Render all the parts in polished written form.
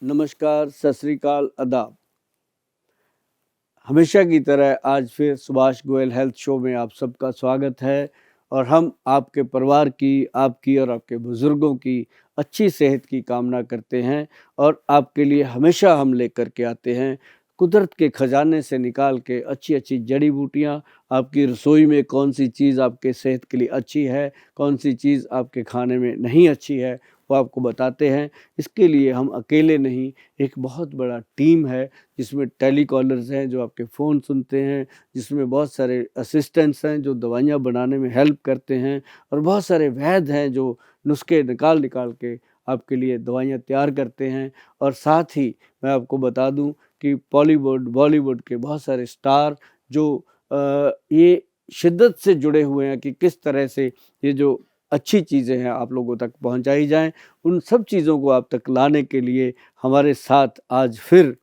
नमस्कार, सत श्री अकाल, आदाब। हमेशा की तरह आज फिर सुभाष गोयल हेल्थ शो में आप सबका स्वागत है और हम आपके परिवार की, आपकी और आपके बुजुर्गों की अच्छी सेहत की कामना करते हैं और आपके लिए हमेशा हम लेकर के आते हैं कुदरत के खजाने से निकाल के अच्छी अच्छी जड़ी बूटियाँ। आपकी रसोई में कौन सी चीज़ आपके सेहत के लिए अच्छी है, कौन सी चीज़ आपके खाने में नहीं अच्छी है, वो आपको बताते हैं। इसके लिए हम अकेले नहीं, एक बहुत बड़ा टीम है जिसमें टेलीकॉलर्स हैं जो आपके फ़ोन सुनते हैं, जिसमें बहुत सारे असिस्टेंट्स हैं जो दवाइयाँ बनाने में हेल्प करते हैं और बहुत सारे वैद्य हैं जो नुस्खे निकाल निकाल के आपके लिए दवाइयाँ तैयार करते हैं। और साथ ही मैं आपको बता दूं कि बॉलीवुड, बॉलीवुड के बहुत सारे स्टार जो ये शिद्दत से जुड़े हुए हैं कि किस तरह से ये जो अच्छी चीज़ें हैं आप लोगों तक पहुंचाई जाएं, उन सब चीज़ों को आप तक लाने के लिए हमारे साथ आज फिर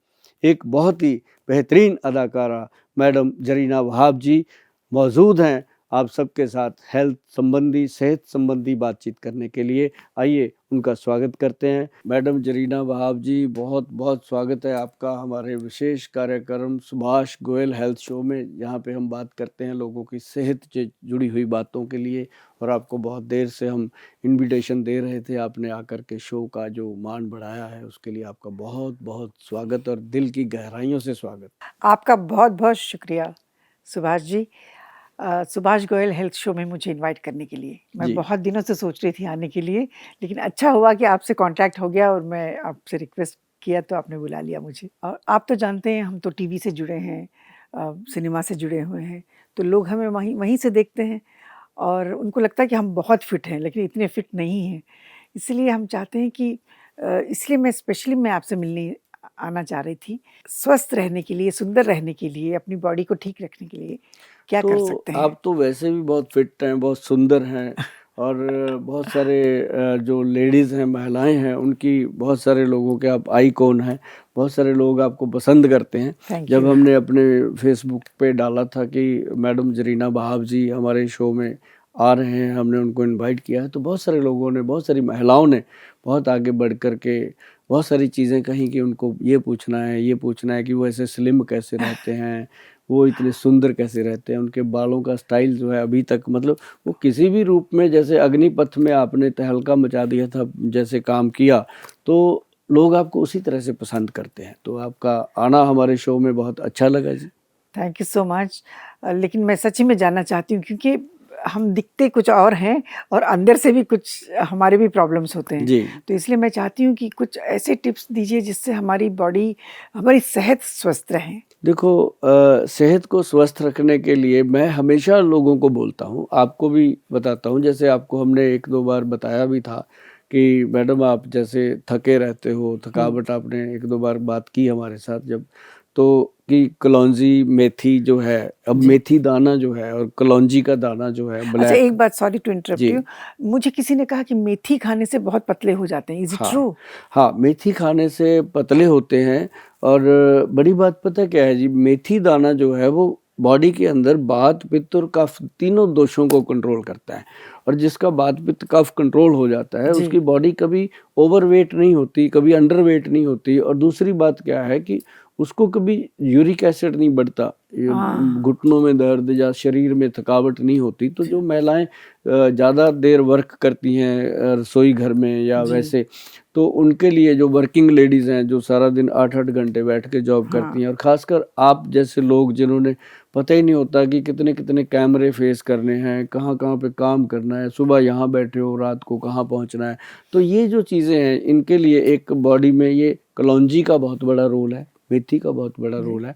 एक बहुत ही बेहतरीन अदाकारा मैडम जरीना वहाब जी मौजूद हैं आप सबके साथ हेल्थ संबंधी, सेहत संबंधी बातचीत करने के लिए। आइए उनका स्वागत करते हैं। मैडम जरीना वहाब जी, बहुत बहुत स्वागत है आपका हमारे विशेष कार्यक्रम सुभाष गोयल हेल्थ शो में, जहाँ पे हम बात करते हैं लोगों की सेहत से जुड़ी हुई बातों के लिए। और आपको बहुत देर से हम इनविटेशन दे रहे थे, आपने आकर के शो का जो मान बढ़ाया है उसके लिए आपका बहुत बहुत स्वागत और दिल की गहराइयों से स्वागत। आपका बहुत बहुत शुक्रिया सुभाष जी, सुभाष गोयल हेल्थ शो में मुझे इनवाइट करने के लिए। मैं जी। बहुत दिनों से सोच रही थी आने के लिए, लेकिन अच्छा हुआ कि आपसे कांटेक्ट हो गया और मैं आपसे रिक्वेस्ट किया तो आपने बुला लिया मुझे। और आप तो जानते हैं हम तो टीवी से जुड़े हैं, सिनेमा से जुड़े हुए हैं, तो लोग हमें वहीं वहीं से देखते हैं और उनको लगता है कि हम बहुत फिट हैं, लेकिन इतने फिट नहीं हैं। इसलिए हम चाहते हैं कि इसलिए मैं स्पेशली आपसे मिलने आना चाह रही थी। स्वस्थ रहने के लिए, सुंदर रहने के लिए, अपनी बॉडी को ठीक रखने के लिए क्या कर तो सकते हैं? आप तो वैसे भी बहुत फिट हैं, बहुत सुंदर हैं और बहुत सारे जो लेडीज़ हैं, महिलाएं हैं, उनकी बहुत सारे लोगों के आप आइकॉन हैं। बहुत सारे लोग आपको पसंद करते हैं। थैंक जब यू। हमने अपने फेसबुक पे डाला था कि मैडम जरीना वहाब जी हमारे शो में आ रहे हैं, हमने उनको इनवाइट किया है, तो बहुत सारे लोगों ने, बहुत सारी महिलाओं ने बहुत आगे बढ़ कर के बहुत सारी चीज़ें कहीं कि उनको ये पूछना है, ये पूछना है कि वो ऐसे स्लिम कैसे रहते हैं, वो इतने सुंदर कैसे रहते हैं, उनके बालों का स्टाइल जो है अभी तक, मतलब वो किसी भी रूप में, जैसे अग्निपथ में आपने तहलका मचा दिया था, जैसे काम किया, तो लोग आपको उसी तरह से पसंद करते हैं। तो आपका आना हमारे शो में बहुत अच्छा लगा जी। Thank you so much. लेकिन मैं सच्ची में जानना चाहती हूँ क्योंकि हम दिखते कुछ और हैं और अंदर से भी कुछ हमारे भी प्रॉब्लम्स होते हैं। जी। तो इसलिए मैं चाहती हूँ कि कुछ ऐसे टिप्स दीजिए जिससे हमारी बॉडी, हमारी सेहत स्वस्थ रहे। देखो, सेहत को स्वस्थ रखने के लिए मैं हमेशा लोगों को बोलता हूँ, आपको भी बताता हूँ, जैसे आपको हमने 1-2 बार बताया भी था कि मैडम आप जैसे थके रहते हो, थकावट, आपने 1-2 बार बात की हमारे साथ जब, तो कि कलौंजी मेथी जो है, अब जी। मेथी दाना जो है और कलौंजी का दाना जो है अच्छा, ब्लैक। एक बात, sorry to interrupt ji. You, मुझे किसी ने कहा कि मेथी खाने से बहुत पतले हो जाते हैं। इज इट हाँ, ट्रू? हाँ, मेथी खाने से पतले होते हैं। और बड़ी बात पता क्या है जी, मेथी दाना जो है वो बॉडी के अंदर वात, पित्त और कफ तीनों दोषों को कंट्रोल करता है। और जिसका वात, पित्त, कफ कंट्रोल हो जाता है, जी। उसकी बॉडी कभी ओवरवेट नहीं होती, कभी अंडरवेट नहीं होती। और दूसरी बात क्या है कि उसको कभी यूरिक एसिड नहीं बढ़ता, ये हाँ। घुटनों में दर्द या शरीर में थकावट नहीं होती। तो जो महिलाएं ज़्यादा देर वर्क करती हैं रसोई घर में या जी। वैसे, तो उनके लिए, जो वर्किंग लेडीज़ हैं, जो सारा दिन 8-8 घंटे बैठ के जॉब करती हैं, हाँ। और ख़ासकर आप जैसे लोग जिन्होंने पता ही नहीं होता कि कितने कितने कैमरे फेस करने हैं, कहाँ कहाँ पे काम करना है, सुबह यहाँ बैठे हो, रात को कहाँ पहुँचना है। तो ये जो चीज़ें हैं, इनके लिए एक बॉडी में ये कलौंजी का बहुत बड़ा रोल है, मेथी का बहुत बड़ा जी। रोल है।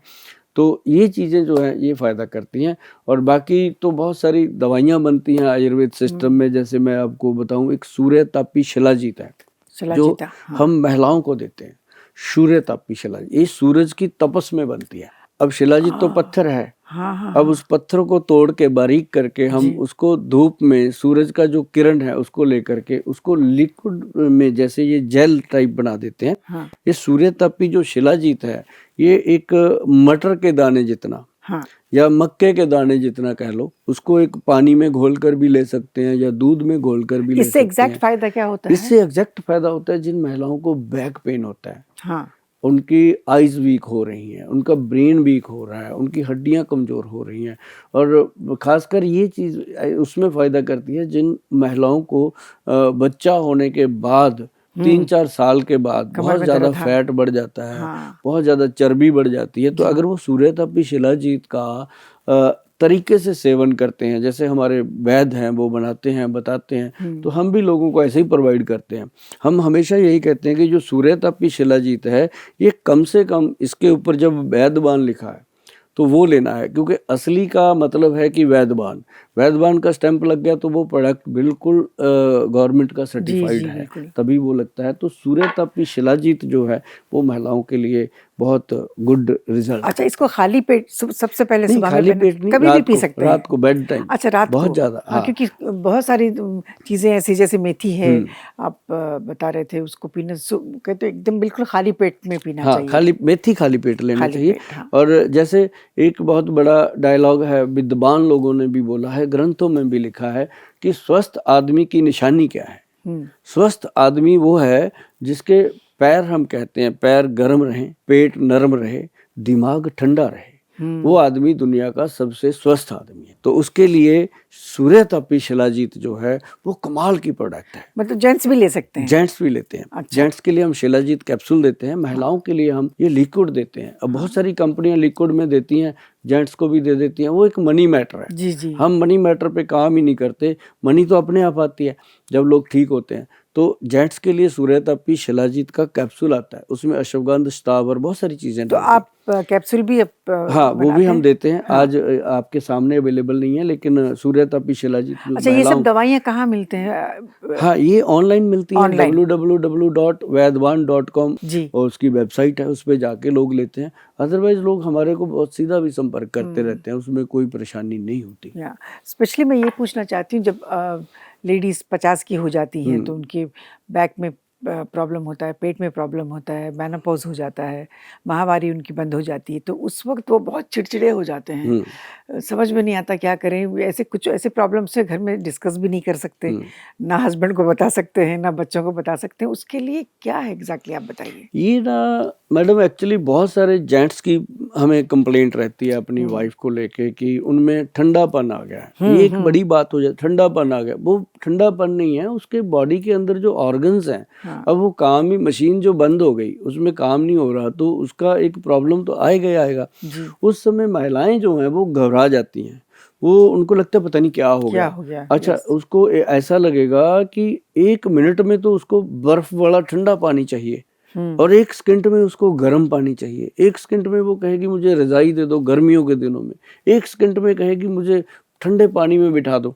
तो ये चीज़ें जो हैं ये फ़ायदा करती हैं। और बाकी तो बहुत सारी दवाइयाँ बनती हैं आयुर्वेद सिस्टम में। जैसे मैं आपको बताऊँ, एक सूर्यतापी शिलाजीत है जो शिलाजीता, हाँ। हम महिलाओं को देते हैं। सूर्यतापी शिलाजीत ये सूरज की तपस में बनती है। अब शिलाजीत तो पत्थर है, हाँ हाँ अब हाँ। उस पत्थर को तोड़ के बारीक करके हम जी। उसको धूप में, सूरज का जो किरण है उसको लेकर के उसको लिक्विड में जैसे ये जेल टाइप बना देते हैं। हाँ ये सूर्यतापी जो शिलाजीत है, ये एक मटर के दाने जितना हाँ। या मक्के के दाने जितना कह लो, उसको एक पानी में घोल कर भी ले सकते हैं या दूध में घोल कर भी ले इससे सकते एग्जैक्ट हैं। फायदा क्या होता है? इससे एग्जैक्ट फायदा होता है जिन महिलाओं को बैक पेन होता है, हाँ। उनकी आइज़ वीक हो रही हैं, उनका ब्रेन वीक हो रहा है, उनकी हड्डियाँ कमज़ोर हो रही हैं और ख़ासकर ये चीज़ उसमें फ़ायदा करती है जिन महिलाओं को बच्चा होने के बाद 3-4 साल के बाद कमर बहुत में ज़्यादा दर्द, हाँ। फैट बढ़ जाता है, हाँ। बहुत ज़्यादा चर्बी बढ़ जाती है, तो जी। अगर वो सूर्यतापी शिलाजीत का तरीके से सेवन करते हैं, जैसे हमारे वैद्य हैं वो बनाते हैं, बताते हैं, तो हम भी लोगों को ऐसे ही प्रोवाइड करते हैं। हम हमेशा यही कहते हैं कि जो सूर्यतापी शिलाजीत है, ये कम से कम इसके ऊपर जब वैद्यवान लिखा है तो वो लेना है, क्योंकि असली का मतलब है कि वैद्यवान का स्टैंप लग गया तो वो प्रोडक्ट बिल्कुल गवर्नमेंट का जी, सर्टिफाइड जी, है, बिल्कुल। तभी वो लगता है। तो सूर्यतापी शिलाजीत जो है वो महिलाओं के लिए बहुत गुड रिजल्ट अच्छा, है। इसको खाली पेट सबसे पहले नहीं, सुबह में खाली पहनना, पेट नहीं, कभी भी पी सकते रात हैं? को बेड टाइम अच्छा, रात बहुत को। ज़्यादा, हाँ, हाँ। क्योंकि बहुत सारी चीज़ें ऐसी, जैसे मेथी है, हुँ। आप बता रहे थे उसको पीना कहते हैं एकदम बिल्कुल खाली पेट में पीना हाँ, चाहिए। मेथी खाली पेट लेना खाली चाहिए। पेट, हाँ। और जैसे एक बहुत बड़ा डायलॉग है, विद्वान लोगों ने भी बोला है, ग्रंथों में भी लिखा है कि स्वस्थ आदमी की निशानी क्या है? स्वस्थ आदमी वो है जिसके पैर, हम कहते हैं पैर गर्म रहें, पेट नरम रहे, दिमाग ठंडा रहे, वो आदमी दुनिया का सबसे स्वस्थ आदमी है। तो उसके लिए सूर्यतापी शिलाजीत जो है वो कमाल की प्रोडक्ट है। मतलब जेंट्स भी ले सकते हैं? जेंट्स भी लेते हैं। अच्छा। जेंट्स के लिए हम शिलाजीत कैप्सूल देते हैं, महिलाओं के लिए हम ये लिक्विड देते हैं। अब बहुत सारी कंपनियां लिक्विड में देती हैं, जेंट्स को भी दे देती हैं, वो एक मनी मैटर है। जी, जी। हम मनी मैटर पे काम ही नहीं करते, मनी तो अपने आप आती है जब लोग ठीक होते हैं। तो जेंट्स के लिए सूर्यतापी शिलाजीत का कैप्सूल आता है, उसमें अश्वगंध, स्टाव और बहुत सारी चीजें तो डालते हैं। आप कैप्सूल भी हाँ, वो भी बनाते हम हैं? देते हैं। हाँ। आज आपके सामने अवेलेबल नहीं है, लेकिन सूर्यतापी शिलाजीत जो अच्छा, ये सब महिलाओं, दवाइयाँ कहाँ मिलते हैं? हाँ, ये ऑनलाइन मिलती हैं, ऑनलाइन? www.vaidwan.com जी। और उसकी वेबसाइट है, उस पे जाके लोग लेते हैं। अदरवाइज लोग हमारे को बहुत सीधा भी संपर्क करते रहते हैं, उसमें कोई परेशानी नहीं होती। या स्पेशली मैं ये पूछना चाहती हूँ, जब लेडीज़ 50 की हो जाती हैं तो उनके बैक में प्रॉब्लम होता है, पेट में प्रॉब्लम होता है, मेनोपॉज़ हो जाता है, माहवारी उनकी बंद हो जाती है, तो उस वक़्त वो बहुत चिड़चिड़े हो जाते हैं। समझ में नहीं आता क्या करें? वो ऐसे कुछ ऐसे प्रॉब्लम्स से घर में डिस्कस भी नहीं कर सकते, ना हस्बैंड को बता सकते हैं, ना बच्चों को बता सकते हैं, उसके लिए क्या है एग्ज़ैक्टली, आप बताइए? ये ना मैडम, एक्चुअली बहुत सारे जेंट्स की हमें कंप्लेंट रहती है अपनी वाइफ को लेके कि उनमें ठंडापन आ गया है। ये एक बड़ी बात हो जाए, ठंडापन आ गया। वो ठंडापन नहीं है, उसके बॉडी के अंदर जो ऑर्गन्स हैं, अब वो काम ही, मशीन जो बंद हो गई उसमें काम नहीं हो रहा, तो उसका एक प्रॉब्लम तो आएगा ही आएगा। उस समय महिलाएं जो हैं वो घबरा जाती हैं, वो उनको लगता है पता नहीं क्या हो गया। अच्छा, उसको ऐसा लगेगा कि 1 मिनट में तो उसको बर्फ वाला ठंडा पानी चाहिए और 1 सेकंड में उसको गर्म पानी चाहिए। 1 सेकंड में वो कहेगी मुझे रजाई दे दो गर्मियों के दिनों में, 1 सेकंड में कहेगी मुझे ठंडे पानी में बिठा दो।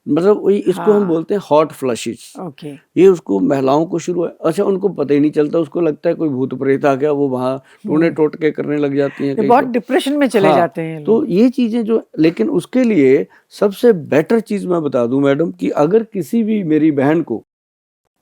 मतलब वही, इसको हम बोलते हैं हॉट फ्लशेस। ओके। ये उसको महिलाओं को शुरू है। अच्छा, उनको पता ही नहीं चलता, उसको लगता है कोई भूत प्रेत आ गया, वो वहाँ टूने टोटके करने लग जाती हैं कहीं बहुत पे। डिप्रेशन में चले हाँ, जाते हैं तो लोग। ये चीजें जो, लेकिन उसके लिए सबसे बेटर चीज मैं बता दूं मैडम, कि अगर किसी भी मेरी बहन को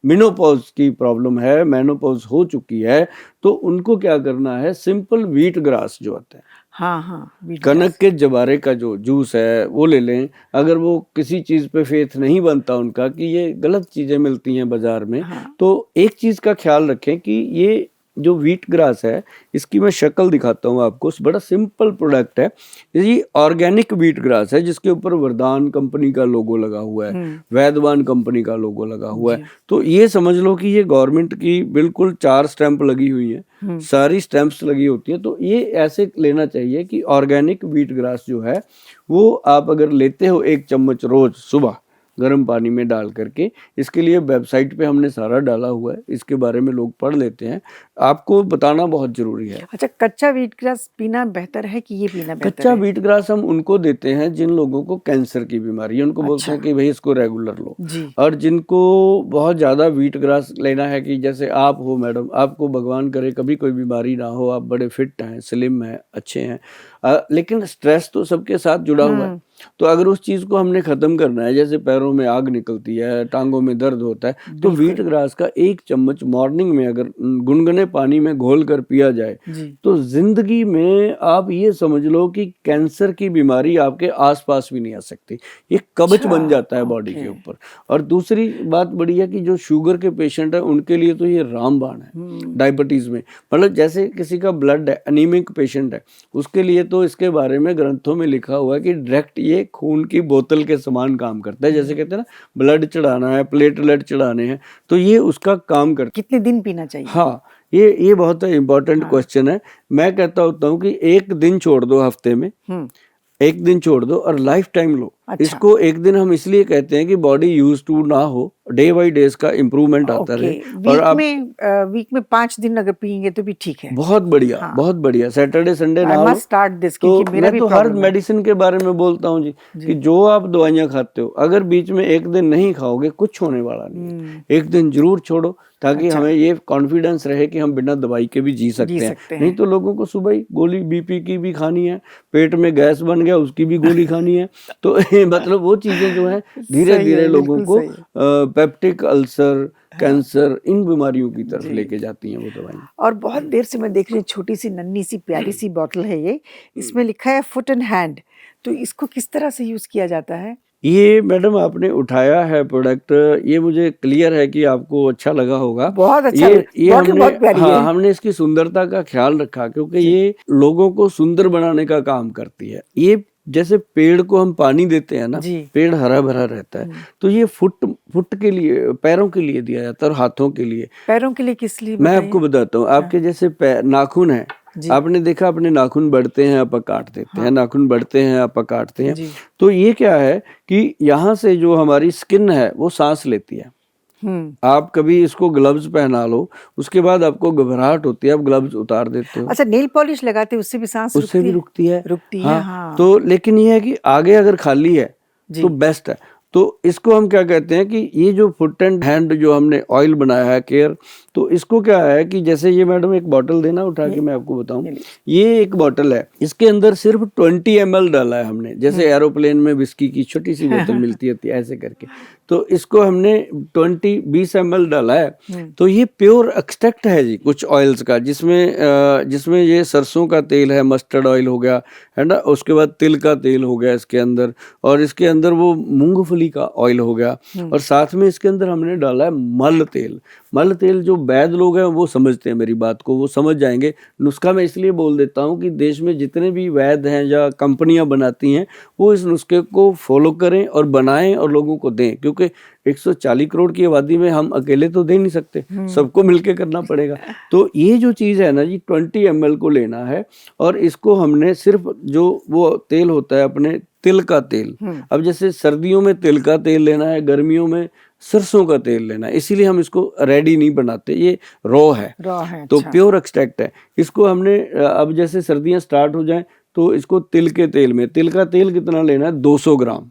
मेनोपॉज की प्रॉब्लम है, मेनोपॉज हो चुकी है, तो उनको क्या करना है, सिंपल व्हीट ग्रास जो आता है, हाँ, कनक के जवारे का जो जूस है वो ले लें। अगर वो किसी चीज़ पे फेथ नहीं बनता उनका कि ये गलत चीज़ें मिलती हैं बाज़ार में, तो एक चीज़ का ख्याल रखें कि ये जो व्हीट ग्रास है, इसकी मैं शक्ल दिखाता हूँ आपको। बड़ा सिंपल प्रोडक्ट है, ये ऑर्गेनिक व्हीट ग्रास है जिसके ऊपर वरदान कंपनी का लोगो लगा हुआ है, वैदवान कंपनी का लोगो लगा हुआ है। तो ये समझ लो कि ये गवर्नमेंट की बिल्कुल 4 स्टैंप लगी हुई है, सारी स्टैंप्स लगी होती है। तो ये ऐसे लेना चाहिए कि ऑर्गेनिक व्हीट ग्रास जो है वो आप अगर लेते हो 1 चम्मच रोज सुबह गर्म पानी में डाल करके, इसके लिए वेबसाइट पे हमने सारा डाला हुआ है, इसके बारे में लोग पढ़ लेते हैं, आपको बताना बहुत जरूरी है। अच्छा, कच्चा व्हीट ग्रास पीना बेहतर है कि ये पीना बेहतर कच्चा है? व्हीट ग्रास हम उनको देते हैं जिन लोगों को कैंसर की बीमारी है, उनको बोलते हैं कि भाई इसको रेगुलर लो। और जिनको बहुत ज़्यादा व्हीट ग्रास लेना है, कि जैसे आप हो मैडम, आपको भगवान करे कभी कोई बीमारी ना हो, आप बड़े फिट हैं, स्लिम हैं, अच्छे हैं, लेकिन स्ट्रेस तो सबके साथ जुड़ा हुआ है। तो अगर उस चीज़ को हमने ख़त्म करना है, जैसे पैरों में आग निकलती है, टांगों में दर्द होता है, तो व्हीट ग्रास का 1 चम्मच मॉर्निंग में अगर गुनगुने पानी में घोल कर पिया जाए, तो ज़िंदगी में आप ये समझ लो कि कैंसर की बीमारी आपके आस-पास भी नहीं आ सकती। ये कवच बन जाता है बॉडी के ऊपर। और दूसरी बात बड़ी है कि जो शुगर के पेशेंट हैं, उनके लिए तो ये रामबाण है डायबिटीज़ में। मतलब जैसे किसी का ब्लड है, एनीमिक पेशेंट है, उसके लिए तो इसके बारे में ग्रंथों में लिखा हुआ है कि डायरेक्ट ये खून की बोतल के समान काम करता है। जैसे कहते हैं ना, ब्लड चढ़ाना है, प्लेटलेट चढ़ाने हैं, तो ये उसका काम करता है। कितने दिन पीना चाहिए? हाँ, ये बहुत इम्पोर्टेंट क्वेश्चन है। मैं कहता होता हूँ कि 1 दिन छोड़ दो हफ्ते में, 1 दिन छोड़ दो और लाइफ टाइम लो। अच्छा। इसको 1 दिन हम इसलिए कहते हैं कि बॉडी यूज टू ना हो, डे बाई डेज का इम्प्रूवमेंट आता रहे। और आप वीक में 5 दिन अगर पियेंगे तो भी ठीक है। बहुत बढ़िया, हाँ। बहुत बढ़िया। सैटरडे संडे ना I हो must start this, तो क्योंकि मेरा मैं भी तो हर प्रॉब्लम है। मेडिसिन के बारे में बोलता हूँ जी, कि जो आप दवाइयाँ खाते हो, अगर बीच में 1 दिन नहीं खाओगे, कुछ होने वाला नहीं है। 1 दिन जरूर छोड़ो, ताकि हमें ये कॉन्फिडेंस रहे कि हम बिना दवाई के भी जी सकते हैं। नहीं तो लोगों को सुबह ही गोली बीपी की भी खानी है, पेट में गैस बन गया उसकी भी गोली खानी है। तो मतलब वो चीजें जो है धीरे धीरे लोगों को पेप्टिक अल्सर, कैंसर, इन बीमारियों की तरफ लेके जाती हैं वो दवाइयाँ। और बहुत देर से मैं देख रही हूँ, छोटी सी नन्ही सी प्यारी सी बॉटल है ये, इसमें लिखा है फुट एंड हैंड। तो इसको किस तरह से यूज किया जाता है? ये मैडम आपने उठाया है प्रोडक्ट, ये मुझे क्लियर है कि आपको अच्छा लगा होगा। बहुत अच्छा, ये हमने, बहुत प्यारी है। हमने इसकी सुंदरता का ख्याल रखा, क्योंकि ये लोगों को सुंदर बनाने का काम करती है। ये जैसे पेड़ को हम पानी देते हैं ना, पेड़ हरा भरा रहता है, तो ये फुट के लिए, पैरों के लिए दिया जाता है और हाथों के लिए। पैरों के लिए किस लिए? मैं आपको बताता हूँ। आपके जैसे नाखून है, आपने देखा अपने नाखून बढ़ते हैं, आप काट देते हैं, नाखून बढ़ते हैं, आप काटते हैं। तो ये क्या है कि यहाँ से जो हमारी स्किन है वो सांस लेती है। आप कभी इसको ग्लव्स पहना लो, उसके बाद आपको घबराहट होती है, आप ग्लव्स उतार देते हो। अच्छा, नेल पॉलिश लगाते हैं, उससे भी सांस उससे भी रुकती है। हाँ। तो लेकिन ये है कि आगे अगर खाली है तो बेस्ट है। तो इसको हम क्या कहते हैं कि ये जो फुट एंड हैंड जो हमने ऑयल बनाया है केयर, तो इसको क्या है कि जैसे ये मैडम एक बॉटल देना उठा के, मैं आपको बताऊं, ये एक बॉटल है, इसके अंदर सिर्फ 20 ml डाला है हमने। जैसे एरोप्लेन में विस्की की छोटी सी बोतल मिलती है ऐसे करके, तो इसको हमने 20 ml डाला है। तो ये प्योर एक्सट्रैक्ट है जी कुछ ऑयल्स का, जिसमें ये सरसों का तेल है, मस्टर्ड ऑयल हो गया है ना, उसके बाद तिल का तेल हो गया इसके अंदर, और इसके अंदर वो मूंगफली का ऑयल हो गया, और साथ में इसके अंदर हमने डाला है मल तेल। मल तेल जो वैद लोग हैं वो समझते हैं मेरी बात को, वो समझ जाएंगे। नुस्खा मैं इसलिए बोल देता हूँ कि देश में जितने भी वैद हैं या कंपनियां बनाती हैं, वो इस नुस्खे को फॉलो करें और बनाएं और लोगों को दें, क्योंकि 140 करोड़ की आबादी में हम अकेले तो दे नहीं सकते, सबको मिलके करना पड़ेगा। तो ये जो चीज़ है ना जी, 20 ml को लेना है, और इसको हमने सिर्फ जो वो तेल होता है अपने तिल का तेल, अब जैसे सर्दियों में तिल का तेल लेना है, गर्मियों में सरसों का तेल लेना है, इसीलिए हम इसको रेडी नहीं बनाते, ये रॉ है। तो प्योर एक्सट्रैक्ट है। इसको हमने अब जैसे सर्दियां स्टार्ट हो जाएं तो इसको तिल के तेल में, तिल का तेल कितना लेना है, 200 ग्राम।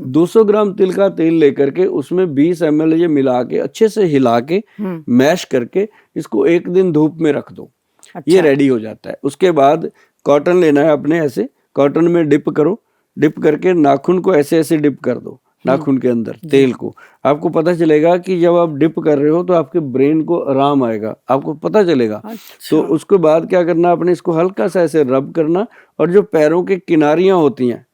200 ग्राम तिल का तेल लेकर के उसमें 20 ml ये मिला के अच्छे से हिला के मैश करके इसको 1 दिन धूप में रख दो। ये रेडी हो जाता है। उसके बाद कॉटन लेना है अपने, ऐसे कॉटन में डिप करो, डिप करके नाखून को ऐसे ऐसे डिप कर दो, नाखून के अंदर तेल को। आपको पता चलेगा कि जब आप डिप कर रहे हो तो आपके ब्रेन को आराम आएगा, आपको पता चलेगा। तो उसके बाद क्या करना, अपने इसको हल्का सा ऐसे रब करना, और जो पैरों के किनारियां होती हैं,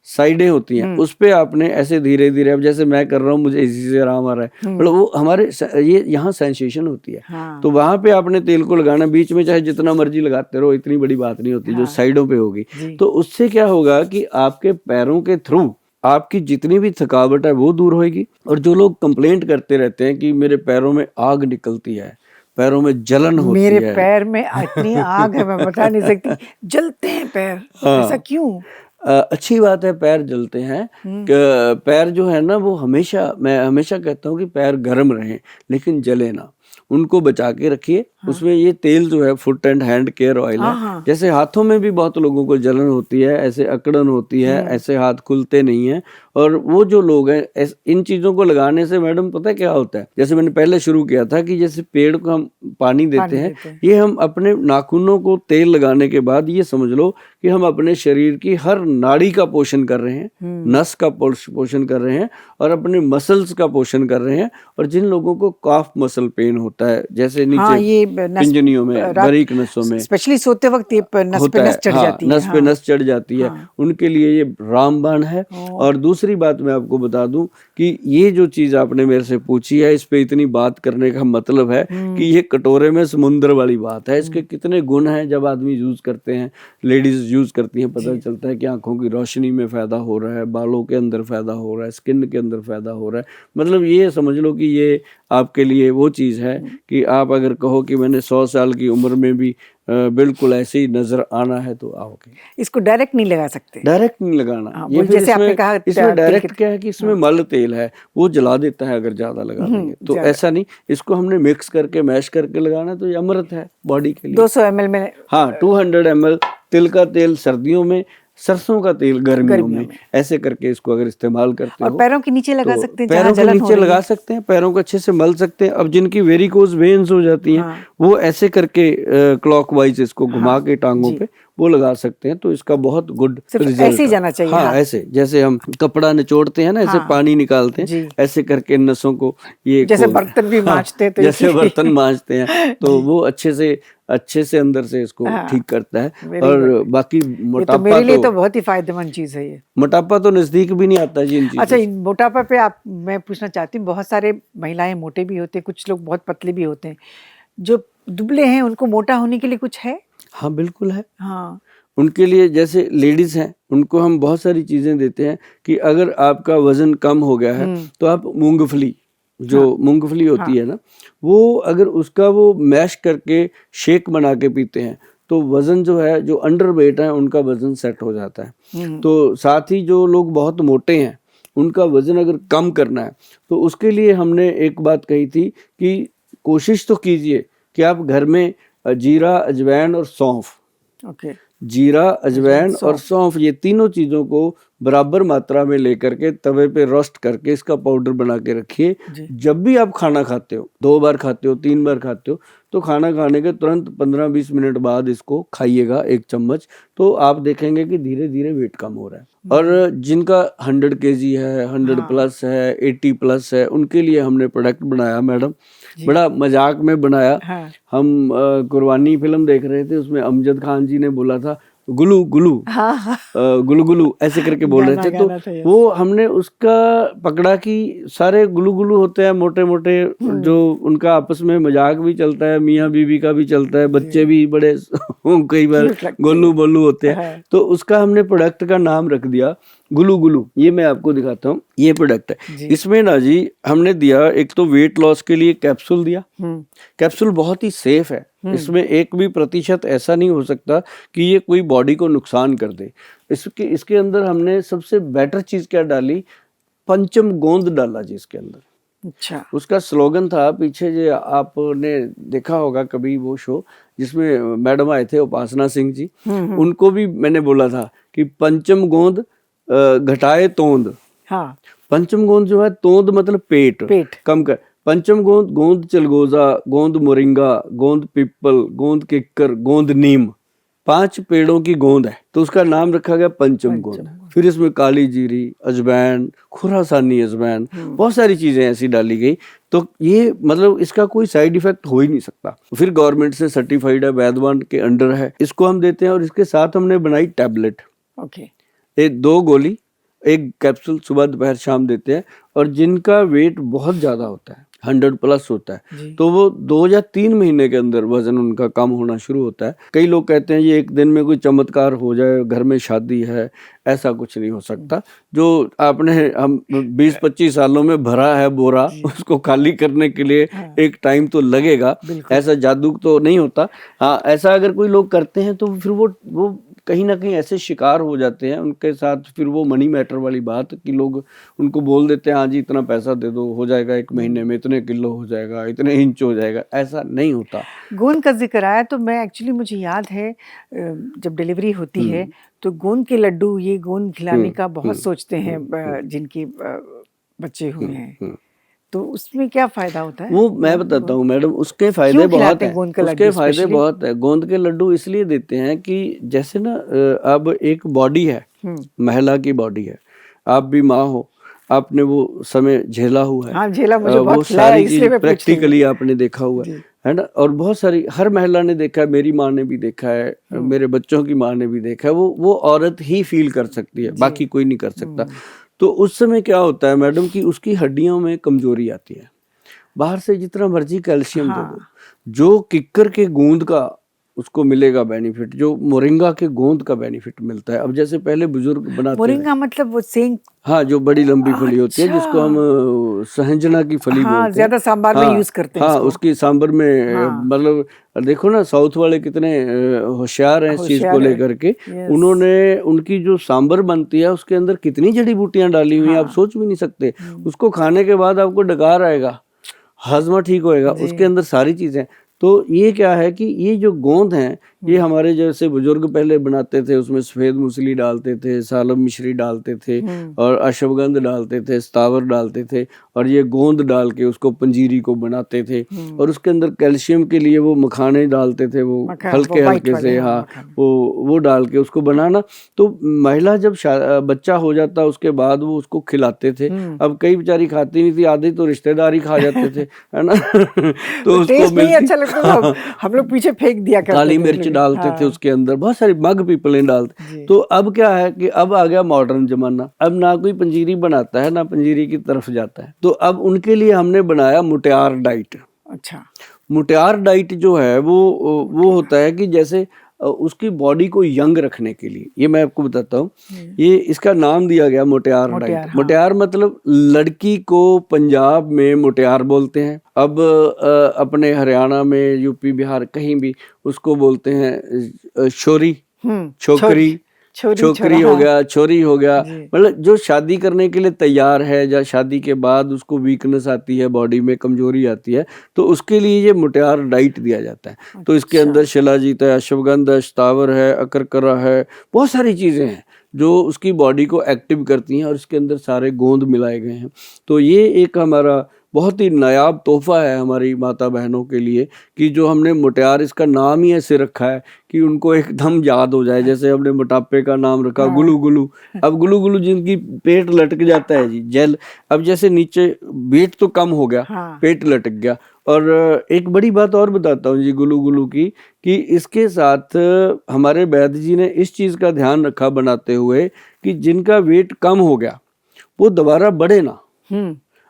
साइडें होती हैं, उस पे आपने ऐसे धीरे धीरे, अब जैसे मैं कर रहा हूँ मुझे इसी से आराम आ रहा है, मतलब वो हमारे ये यहाँ सेंसेशन होती है। तो वहां पे आपने तेल को लगाना, बीच में चाहे जितना मर्जी लगाते रहो, इतनी बड़ी बात नहीं होती। जो साइडों पे होगी, तो उससे क्या होगा कि आपके पैरों के थ्रू आपकी जितनी भी थकावट है वो दूर होगी। और जो लोग कंप्लेंट करते रहते हैं कि मेरे पैरों में आग निकलती है, पैरों में जलन होती है, मेरे पैर में इतनी आग है मैं बता नहीं सकती, जलते हैं पैर। ऐसा क्यों? अच्छी बात है, पैर जलते हैं। पैर जो है ना वो हमेशा, मैं हमेशा कहता हूँ कि पैर गर्म रहें लेकिन जले ना, उनको बचा के रखिए। उसमें ये तेल जो है foot and hand care oil है। हाँ। जैसे हाथों में भी बहुत लोगों को जलन होती है, ऐसे अकड़न होती है, ऐसे हाथ खुलते नहीं है, और वो जो लोग हैं इन चीजों को लगाने से मैडम पता है क्या होता है, जैसे मैंने पहले शुरू किया था कि जैसे पेड़ को हम पानी देते हैं, ये हम अपने नाखूनों को तेल लगाने के बाद ये समझ लो कि हम अपने शरीर की हर नाड़ी का पोषण कर रहे हैं, नस का पोषण कर रहे हैं, और अपने मसल्स का पोषण कर रहे हैं। और जिन लोगों को काफ मसल पेन होता है, जैसे नीचे ये पिंजनियों में, बारीक नसों में, स्पेशली सोते वक्त ये नस पे नस चढ़ जाती है, नस पे नस चढ़ जाती है, उनके लिए ये रामबाण है। और दूसरी बात मैं आपको बता दूं कि ये जो चीज आपने मेरे से पूछी है, इस पे इतनी बात करने का मतलब है कि ये कटोरे में समुद्र वाली बात है। इसके कितने गुण हैं, जब आदमी यूज करते हैं, लेडीज यूज करती हैं, पता चलता है कि आंखों की रोशनी में फायदा हो रहा है, बालों के अंदर फायदा हो रहा है, स्किन के अंदर फायदा हो रहा है। मतलब ये समझ लो कि ये आपके लिए वो चीज है कि आप अगर कहो कि मैंने 100 साल की उम्र में भी बिल्कुल ऐसे ही नजर आना है तो आओगे। इसको डायरेक्ट नहीं लगा सकते, डायरेक्ट नहीं लगाना। ये जैसे आपने कहा इसमें डायरेक्ट क्या है कि इसमें मल तेल है, वो जला देता है अगर ज्यादा लगा देंगे तो। ऐसा नहीं, इसको हमने मिक्स करके मैश करके लगाना, तो ये अमृत है बॉडी के लिए। 200 ml में, हाँ 200 ml तिल का तेल सर्दियों में, सरसों का तेल गर्मियों में, ऐसे करके इसको अगर इस्तेमाल करते हो। और पैरों के नीचे लगा सकते हैं, पैरों के नीचे लगा सकते हैं, पैरों को अच्छे से मल सकते हैं। अब जिनकी वेरिकोज वेन्स हो जाती हैं, वो ऐसे करके क्लॉकवाइज इसको घुमा के टांगों पे वो लगा सकते हैं, तो इसका बहुत गुड रिजल्ट। ऐसे ही जाना चाहिए। हाँ, ऐसे जैसे हम कपड़ा निचोड़ते हैं ना, ऐसे पानी निकालते हैं, ऐसे करके नसों को ये जैसे बर्तन भी मांजते हैं, जैसे बर्तन मांजते हैं, तो वो अच्छे से अंदर से इसको ठीक करता है। और बाकी मोटापा, मेरे लिए तो बहुत ही फायदेमंद चीज है ये। मोटापा तो नजदीक भी नहीं आता जी इन चीजों। अच्छा, मोटापा पे मैं पूछना चाहती हूँ, बहुत सारे महिलाएं मोटे भी होते हैं, कुछ लोग बहुत पतले भी होते हैं, जो दुबले हैं उनको मोटा होने के लिए कुछ है? हाँ बिल्कुल है। हाँ, उनके लिए जैसे लेडीज हैं, उनको हम बहुत सारी चीजें देते हैं कि अगर आपका वजन कम हो गया है तो आप मूंगफली, जो मूंगफली होती है ना, वो अगर उसका वो मैश करके शेक बना के पीते हैं तो वजन जो है, जो अंडर वेट है उनका वजन सेट हो जाता है। तो साथ ही जो लोग बहुत मोटे हैं उनका वजन अगर कम करना है तो उसके लिए हमने एक बात कही थी कि कोशिश तो कीजिए कि आप घर में जीरा, अजवाइन और सौंफ, जीरा, अजवाइन और सौंफ, ये तीनों चीजों को बराबर मात्रा में लेकर के तवे पे रोस्ट करके इसका पाउडर बना के रखिए। जब भी आप खाना खाते हो, 2 बार खाते हो, 3 बार खाते हो, तो खाना खाने के तुरंत 15-20 मिनट बाद इसको खाइएगा 1 चम्मच, तो आप देखेंगे कि धीरे धीरे वेट कम हो रहा है। और जिनका 100 kg है, 100 प्लस है, 80 प्लस है, उनके लिए हमने प्रोडक्ट बनाया मैडम, बड़ा मजाक में बनाया। हम कुर्बानी फिल्म देख रहे थे, उसमें अमजद खान जी ने बोला था गुलू गुलू, गुलू गुलू ऐसे करके बोल रहे थे, तो वो हमने उसका पकड़ा कि सारे गुलू गुलू होते हैं, मोटे मोटे, जो उनका आपस में मजाक भी चलता है, मियाँ बीवी का भी चलता है, बच्चे भी बड़े कई बार गोलू बोलू होते हैं, तो उसका हमने प्रोडक्ट का नाम रख दिया गुलू गुलू। ये मैं आपको दिखाता हूँ, ये प्रोडक्ट है। इसमें ना जी हमने दिया, एक तो वेट लॉस के लिए कैप्सूल दिया। कैप्सूल बहुत ही सेफ है, इसमें 1% भी ऐसा नहीं हो सकता कि ये कोई बॉडी को नुकसान कर दे। इसके अंदर हमने सबसे बेटर चीज क्या डाली, पंचम गोंद डाला जी इसके अंदर। अच्छा, उसका स्लोगन था पीछे, जो आपने देखा होगा कभी वो शो जिसमें मैडम आए थे उपासना सिंह जी, उनको भी मैंने बोला था कि पंचम गोंद घटाए तोंद। हाँ, पंचम गोंद जो है, तोंद मतलब पेट कम कर, पंचम गोंद, गोंद चलगोजा, गोंद मोरिंगा, गोंद पिपल, गोंद किक्कर, गोंद नीम, 5 पेड़ों की गोंद है, तो उसका नाम रखा गया पंचम गोंद। फिर इसमें काली जीरी, अजवाइन, खुरासानी अजवाइन, बहुत सारी चीजें ऐसी डाली गई, तो ये मतलब इसका कोई साइड इफेक्ट हो ही नहीं सकता। फिर गवर्नमेंट से सर्टिफाइड है, वैद्यवान के अंडर है, इसको हम देते हैं। और इसके साथ हमने बनाई टैबलेट, 2 गोली, 1 कैप्सूल सुबह दोपहर शाम देते हैं। और जिनका वेट बहुत ज्यादा होता है, 100 प्लस होता है, तो वो 2 या 3 महीने के अंदर वजन उनका कम होना शुरू होता है। कई लोग कहते हैं ये 1 दिन में कोई चमत्कार हो जाए, घर में शादी है, ऐसा कुछ नहीं हो सकता। जो आपने हम 20-25 सालों में भरा है बोरा, उसको खाली करने के लिए एक टाइम तो लगेगा, ऐसा जादू तो नहीं होता। हाँ, ऐसा अगर कोई लोग करते हैं तो फिर वो कहीं ना कहीं ऐसे शिकार हो जाते हैं उनके साथ, फिर वो मनी मैटर वाली बात कि लोग उनको बोल देते हैं हाँ जी इतना पैसा दे दो, हो जाएगा 1 महीने में, इतने किलो हो जाएगा, इतने इंच हो जाएगा। ऐसा नहीं होता। गोंद का जिक्र आया तो मैं एक्चुअली मुझे याद है जब डिलीवरी होती है तो गोंद के लड्डू, ये गोंद खिलाने का बहुत सोचते हैं जिनके बच्चे हुए हैं, तो उसमें क्या फायदा होता है? वो मैं बताता हूँ मैडम, उसके फायदे क्यों बहुत खिलाते हैं। हैं गोंद का उसके लड्डू फायदे स्पेशली? बहुत है। गोंद के लड्डू इसलिए देते हैं कि जैसे ना अब एक बॉडी है, महिला की बॉडी है, आप भी माँ हो, आपने वो समय झेला हुआ है। हाँ, झेला, मुझे वो बहुत खिलाया, सारी इसलिए चीज मैं पूछ रही हूँ। प्रैक्टिकली आपने देखा हुआ जी। है ना, और बहुत सारी हर महिला ने देखा है, मेरी माँ ने भी देखा है, मेरे बच्चों की माँ ने भी देखा है। वो औरत ही फील कर सकती है, बाकी कोई नहीं कर सकता। तो उस समय क्या होता है मैडम कि उसकी हड्डियों में कमजोरी आती है। बाहर से जितना मर्जी कैल्शियम दे दो, जो किक्कर के गोंद का उसको मिलेगा बेनिफिट, जो मोरिंगा के गोंद का बेनिफिट मिलता है। अब जैसे पहले बुजुर्ग बनाते मोरिंगा मतलब वो सेंग? हाँ, जो बड़ी लंबी फली होती है जिसको हम सहंजना की फली हाँ, बोलते हैं। ज्यादा सांबार में यूज करते हैं हाँ, इसको। उसकी सांबर में मतलब देखो ना, साउथ वाले कितने होशियार हैं इस चीज को लेकर के। उन्होंने उनकी जो सांबर बनती है उसके अंदर कितनी जड़ी बूटियां डाली हुई हैं, आप सोच भी नहीं सकते। उसको खाने के बाद आपको डकार आएगा, हजमा ठीक होएगा, उसके अंदर सारी चीजें। तो ये क्या है कि ये जो गोंद हैं, ये हमारे जैसे बुजुर्ग पहले बनाते थे, उसमें सफेद मूसली डालते थे, सालम मिश्री डालते थे, और अश्वगंध डालते थे, स्थावर डालते थे, और ये गोंद डाल के उसको पंजीरी को बनाते थे। और उसके अंदर कैल्शियम के लिए वो मखाने डालते थे, वो हल्के हल्के से, हाँ, वो डाल के उसको बनाना। तो महिला जब बच्चा हो जाता उसके बाद वो उसको खिलाते थे। अब कई बेचारी खाती नहीं थी, आधी तो रिश्तेदार ही खा जाते थे, है ना। तो उसको अच्छा लगता था, हम लोग पीछे फेंक दिया करते थे। काली मिर्च डालते थे उसके अंदर, बहुत सारी मग पीपलें डालते। तो अब क्या है कि अब आ गया मॉडर्न जमाना, अब ना कोई पंजीरी बनाता है ना पंजीरी की तरफ जाता है। तो अब उनके लिए हमने बनाया मुटियार डाइट। अच्छा। मुटियार डाइट जो है वो होता है कि जैसे उसकी बॉडी को यंग रखने के लिए, ये मैं आपको बताता हूँ, ये इसका नाम दिया गया मुटियार डाइट। मुटियार मतलब लड़की को पंजाब में मुटियार बोलते हैं, अब अपने हरियाणा में, यूपी, बिहार, कहीं भी उसको बोलते हैं छोरी, छोकरी, छोकरी हो गया, छोरी हो गया। मतलब जो शादी करने के लिए तैयार है, या शादी के बाद उसको वीकनेस आती है, बॉडी में कमजोरी आती है, तो उसके लिए ये मुटियार डाइट दिया जाता है। तो इसके अंदर शिलाजीत है, अश्वगंध है, स्थावर है, अकरकरा है, बहुत सारी चीजें हैं जो उसकी बॉडी को एक्टिव करती हैं, और इसके अंदर सारे गोंद मिलाए गए हैं। तो ये एक हमारा बहुत ही नायाब तोहफा है हमारी माता बहनों के लिए, कि जो हमने मुटियार, इसका नाम ही ऐसे रखा है कि उनको एकदम याद हो जाए। जैसे हमने मोटापे का नाम रखा गुलू गुलू, अब गुलू गुलू जिनकी पेट लटक जाता है जी, जेल, अब जैसे नीचे वेट तो कम हो गया, पेट लटक गया। और एक बड़ी बात और बताता हूँ जी गुलू गुलू की, कि इसके साथ हमारे वैद्य जी ने इस चीज का ध्यान रखा बनाते हुए कि जिनका वेट कम हो गया वो दोबारा बढ़े ना।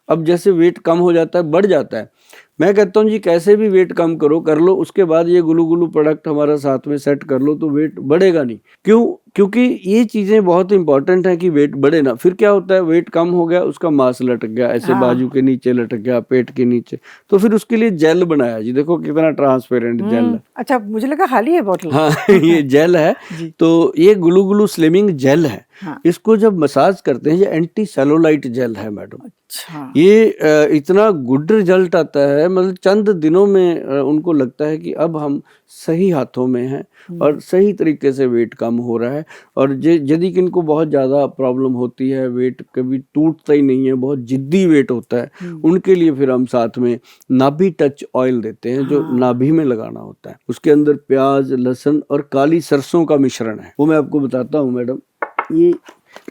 अब जैसे वेट कम हो जाता है, बढ़ जाता है, मैं कहता हूँ जी कैसे भी वेट कम करो, कर लो, उसके बाद ये गुलू गुलू प्रोडक्ट हमारा साथ में सेट कर लो, तो वेट बढ़ेगा नहीं। क्यों? क्योंकि ये चीजें बहुत इंपॉर्टेंट है कि वेट बढ़े ना। फिर क्या होता है, वेट कम हो गया, उसका मांस लटक गया, ऐसे बाजू के नीचे लटक गया, पेट के नीचे, तो फिर उसके लिए जेल बनाया जी, देखो कितना ट्रांसपेरेंट जेल है। अच्छा, मुझे लगा खाली है बोतल। हाँ ये जेल है। तो ये गुलू गुलू स्लिमिंग जेल है। इसको जब मसाज करते हैं, ये एंटी सेलुलाइट जेल है मैडम। अच्छा। ये इतना गुड रिजल्ट आता है, मतलब चंद दिनों में उनको लगता है कि अब हम सही हाथों में हैं और सही तरीके से वेट कम हो रहा है। और यदि इनको बहुत ज़्यादा प्रॉब्लम होती है, वेट कभी टूटता ही नहीं है, बहुत जिद्दी वेट होता है, उनके लिए फिर हम साथ में नाभि टच ऑयल देते हैं, जो नाभि में लगाना होता है। उसके अंदर प्याज, लहसुन और काली सरसों का मिश्रण है, वो मैं आपको बताता हूँ मैडम। ये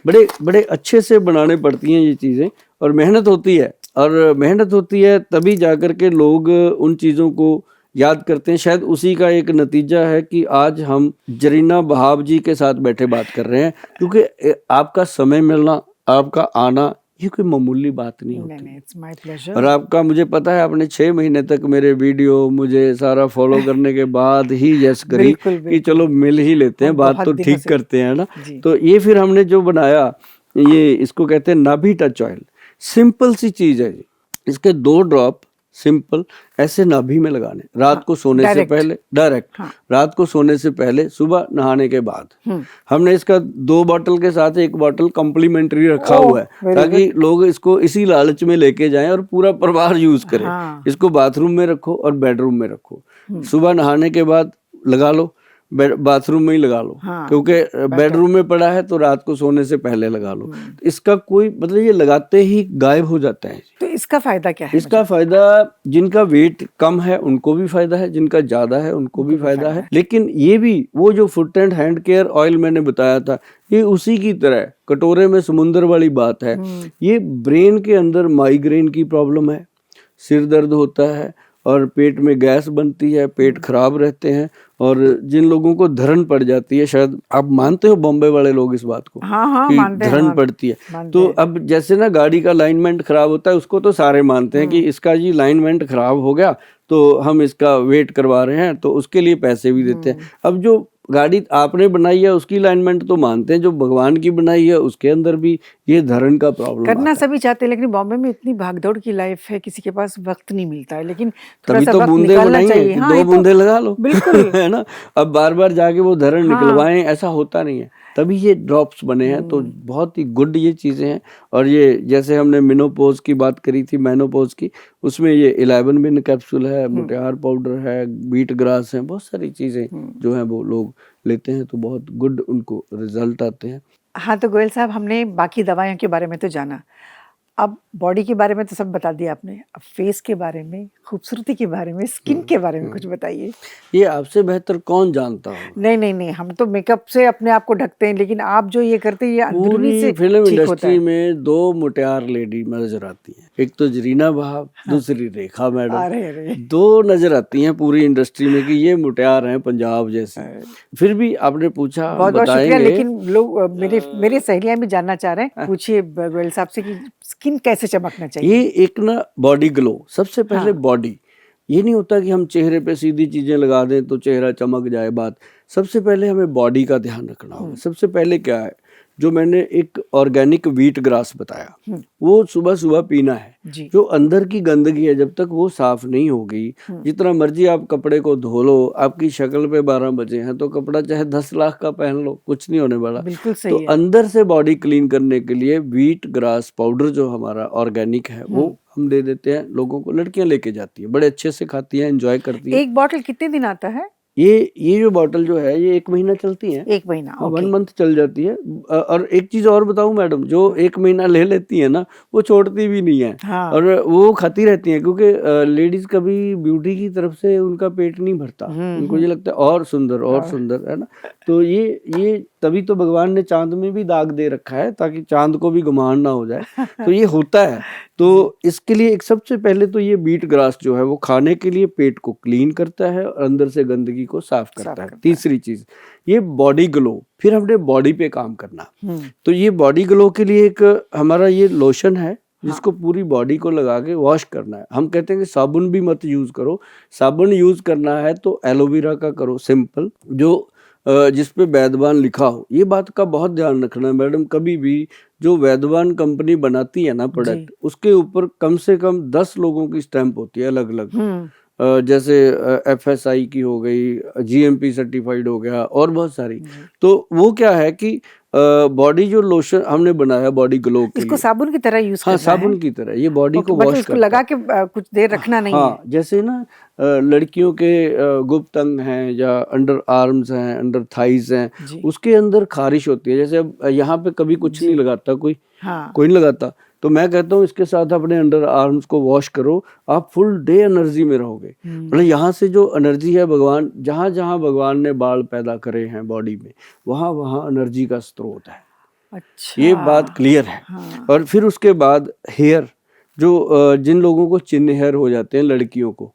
बड़े बड़े अच्छे से बनाने पड़ती हैं ये चीज़ें, और मेहनत होती है, और मेहनत होती है तभी जाकर के लोग उन चीज़ों को याद करते हैं। शायद उसी का एक नतीजा है कि आज हम जरीना बहाव जी के साथ बैठे बात कर रहे हैं, क्योंकि आपका समय मिलना, आपका आना, ये कोई मामूली बात नहीं होती। It's my pleasure। और आपका, मुझे पता है आपने 6 महीने तक मेरे वीडियो मुझे सारा फॉलो करने के बाद ही यस करी कि चलो मिल ही लेते हैं, बात तो ठीक करते हैं ना। तो ये फिर हमने जो बनाया, ये इसको कहते हैं नाभि टच ऑयल। सिंपल सी चीज है जी, इसके 2 ड्रॉप सिंपल, ऐसे नाभि में लगाने, रात को सोने से डायरेक्ट। पहले डायरेक्ट, रात को सोने से पहले, सुबह नहाने के बाद। हमने इसका 2 बॉटल के साथ 1 बॉटल कम्प्लीमेंट्री रखा हुआ है ताकि लोग इसको इसी लालच में लेके जाएं और पूरा परिवार यूज करें। इसको बाथरूम में रखो और बेडरूम में रखो, सुबह नहाने के बाद लगा लो, बाथरूम में ही लगा लो, क्योंकि बेडरूम में पड़ा है तो रात को सोने से पहले लगा लो। इसका कोई मतलब ये लगाते ही गायब हो जाता है। तो इसका फायदा क्या है? इसका फायदा जिनका वेट कम है उनको भी फायदा है, जिनका ज्यादा है उनको भी फायदा है। लेकिन ये भी वो जो foot and hand care oil मैंने बताया था, ये उसी की तरह कटोरे में समुंदर वाली बात है। ये ब्रेन के अंदर माइग्रेन की प्रॉब्लम है, सिर दर्द होता है और पेट में गैस बनती है, पेट खराब रहते हैं, और जिन लोगों को धरण पड़ जाती है, शायद आप मानते हो बॉम्बे वाले लोग इस बात को, कि धरण पड़ती है। तो अब जैसे ना गाड़ी का अलाइनमेंट खराब होता है, उसको तो सारे मानते हैं कि इसका जी अलाइनमेंट खराब हो गया तो हम इसका वेट करवा रहे हैं, तो उसके लिए पैसे भी देते हैं। अब जो गाड़ी आपने बनाई है उसकी अलाइनमेंट तो मानते हैं, जो भगवान की बनाई है उसके अंदर भी ये धरण का प्रॉब्लम करना सभी चाहते हैं, लेकिन बॉम्बे में इतनी भागदौड़ की लाइफ है, किसी के पास वक्त नहीं मिलता है। लेकिन तभी तो बूंदे बनाएंगे, 2 बूंदे लगा लो, बिल्कुल है ना। अब बार बार जाके वो धरण निकलवाएं, ऐसा होता नहीं है, तभी ये ड्रॉप्स बने हैं। तो बहुत ही गुड ये चीजें हैं। और ये जैसे हमने मेनोपॉज की बात करी थी, मेनोपॉज की, उसमें ये 11 मिन कैप्सूल है, मोटियार पाउडर है, बीट ग्रास है, बहुत सारी चीजें जो है वो लोग लेते हैं तो बहुत गुड उनको रिजल्ट आते हैं। हाँ, तो गोयल साहब, हमने बाकी दवाइयों के बारे में तो जाना, अब बॉडी के बारे में तो सब बता दिया आपने, अब फेस के बारे में, खूबसूरती के बारे में, स्किन के बारे में कुछ बताइए। ये आपसे बेहतर कौन जानता हो? नहीं, हम तो मेकअप से अपने आप को ढकते हैं, लेकिन आप जो ये करते हैं ये अंदरूनी से फिल्म ठीक होता है। इंडस्ट्री में 2 मुटियार लेडी नजर आती हैं, एक तो जरीना भाव, दूसरी रेखा मैडम। अरे 2 नजर आती हैं पूरी इंडस्ट्री में कि ये मुटियार हैं पंजाब जैसी। फिर भी आपने पूछा, बहुत बहुत शुक्रिया। बताएंगे। लेकिन लोग मेरे सहेलियां भी जानना चाह रहे हैं, पूछिए गोयल साहब से कि स्किन कैसे चमकना चाहिए। ये एक ना बॉडी ग्लो, सबसे पहले बॉडी, ये नहीं होता कि हम चेहरे पे सीधी चीजें लगा दें तो चेहरा चमक जाए। बात सबसे पहले हमें बॉडी का ध्यान रखना होगा। सबसे पहले क्या है, जो मैंने एक ऑर्गेनिक व्हीट ग्रास बताया, वो सुबह सुबह पीना है। जो अंदर की गंदगी है, जब तक वो साफ नहीं होगी, जितना मर्जी आप कपड़े को धो लो, आपकी शक्ल पे 12 बजे हैं तो कपड़ा चाहे 10 लाख का पहन लो, कुछ नहीं होने वाला। बिल्कुल सही तो है। अंदर से बॉडी क्लीन करने के लिए व्हीट ग्रास पाउडर जो हमारा ऑर्गेनिक है, वो हम दे देते हैं लोगों को। लड़कियां लेके जाती हैं, बड़े अच्छे से खाती हैं, एंजॉय करती हैं। एक बॉटल कितने दिन आता है? ये जो बॉटल जो है ये 1 महीना चलती है। 1 महीना, 1 मंथ चल जाती है। और एक चीज और बताऊं मैडम, जो 1 महीना ले लेती है ना, वो छोड़ती भी नहीं है। हाँ। और वो खाती रहती हैं, क्योंकि लेडीज कभी ब्यूटी की तरफ से उनका पेट नहीं भरता, उनको ये लगता है और सुंदर है ना। तो ये तभी तो भगवान ने चांद में भी दाग दे रखा है, ताकि चांद को भी घुमान ना हो जाए। तो ये होता है। तो इसके लिए एक सबसे पहले तो ये बीट ग्रास जो है वो खाने के लिए पेट को क्लीन करता है और अंदर से गंदगी को साफ करता है। तीसरी चीज ये बॉडी ग्लो, फिर हमने बॉडी पे काम करना। तो ये बॉडी ग्लो के लिए एक हमारा ये लोशन है, जिसको पूरी बॉडी को लगा के वॉश करना है। हम कहते हैं कि साबुन भी मत यूज करो, साबुन यूज करना है तो एलोवेरा का करो, सिंपल, जो जिस पे वैद्यवान लिखा हो। ये बात का बहुत ध्यान रखना है मैडम, कभी भी जो वैद्यवान कंपनी बनाती है ना प्रोडक्ट, उसके ऊपर कम से कम 10 लोगों की स्टैंप होती है अलग अलग। जैसे FSI की हो गई, GMP सर्टिफाइड हो गया, और बहुत सारी। तो वो क्या है कि बॉडी जो लोशन हमने बनाया बॉडी ग्लो के इसको साबुन की तरह यूज करना है। साबुन की तरह ये बॉडी को मतलब वॉश इसको लगा के कुछ देर रखना नहीं है। जैसे ना लड़कियों के गुप्त अंग हैं या अंडर आर्म्स हैं, अंडर थाइज हैं, उसके अंदर खारिश होती है। जैसे अब यहाँ पे कभी कुछ नहीं लगाता कोई नहीं लगाता, तो मैं कहता हूँ इसके साथ अपने अंडर आर्म्स को वॉश करो, आप फुल डे एनर्जी में रहोगे। मतलब यहाँ से जो एनर्जी है, भगवान जहाँ जहाँ भगवान ने बाल पैदा करे हैं बॉडी में, वहाँ वहाँ एनर्जी का स्रोत है। अच्छा, ये बात क्लियर है। और फिर उसके बाद हेयर, जो जिन लोगों को चिन हेयर हो जाते हैं लड़कियों को,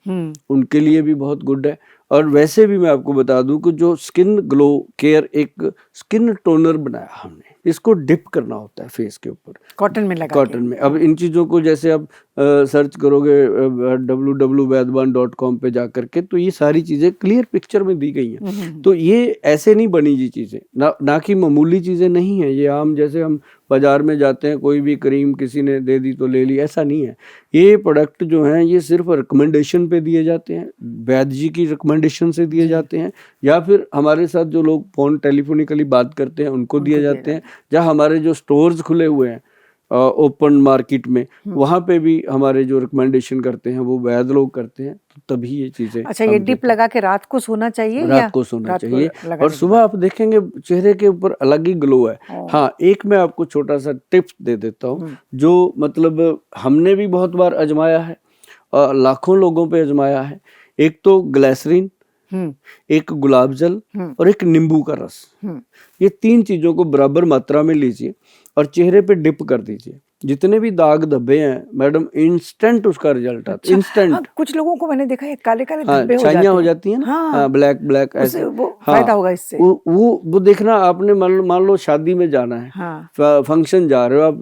उनके लिए भी बहुत गुड है। और वैसे भी मैं आपको बता दूं कि जो स्किन ग्लो केयर, एक स्किन टोनर बनाया हमने, इसको डिप करना होता है फेस के ऊपर, कॉटन में। अब इन चीज़ों को जैसे आप सर्च करोगे www.vaidwan.com पे जा करके, तो ये सारी चीज़ें क्लियर पिक्चर में दी गई हैं। तो ये ऐसे नहीं बनी जी चीज़ें, ना कि मामूली चीज़ें नहीं है। ये आम जैसे हम बाजार में जाते हैं, कोई भी क्रीम किसी ने दे दी तो ले ली, ऐसा नहीं है। ये प्रोडक्ट जो हैं ये सिर्फ रिकमेंडेशन पे दिए जाते हैं, वैद्य जी की रिकमेंडेशन से दिए जी। जाते हैं, या फिर हमारे साथ जो लोग फोन टेलीफोनिकली बात करते हैं उनको दिए उनको दिए जाते हैं, या हमारे जो स्टोर्स खुले हुए हैं ओपन मार्केट में, वहाँ पे भी हमारे जो रिकमेंडेशन करते हैं वो वैद्य लोग करते हैं, तो तभी ये चीज़ें अच्छा, हम ये डिप देते हैं। लगा के रात को सोना चाहिए या रात को सोना रात को चाहिए, लगाने और के सुबह आप देखेंगे चेहरे के ऊपर अलग ही ग्लो है। बाद? हाँ, एक मैं आपको छोटा सा टिप्स दे देता हूँ, हम्म, जो मतलब हमने भी बहुत बार आजमाया है और लाखों लोगों पे आजमाया है। एक तो ग्लिसरीन, हम्म, एक गुलाब जल हम्म, और एक नींबू का रस। हम्म। ये 3 चीज़ों को बराबर मात्रा में लीजिए और चेहरे पे डिप कर दीजिए। जितने भी दाग धब्बे हैं मैडम, इंस्टेंट उसका रिजल्ट आता है, अच्छा, हाँ, इंस्टेंट। कुछ लोगों को मैंने देखा है काले काले हाँ, धब्बे हो छाइयाँ जाते हो हैं। जाती हैं ना, हाँ, हाँ, ब्लैक ब्लैक उससे ऐसे। वो हाँ, फायदा होगा इससे। वो देखना आपने, मान लो शादी में जाना है, हाँ, फंक्शन जा रहे हो आप,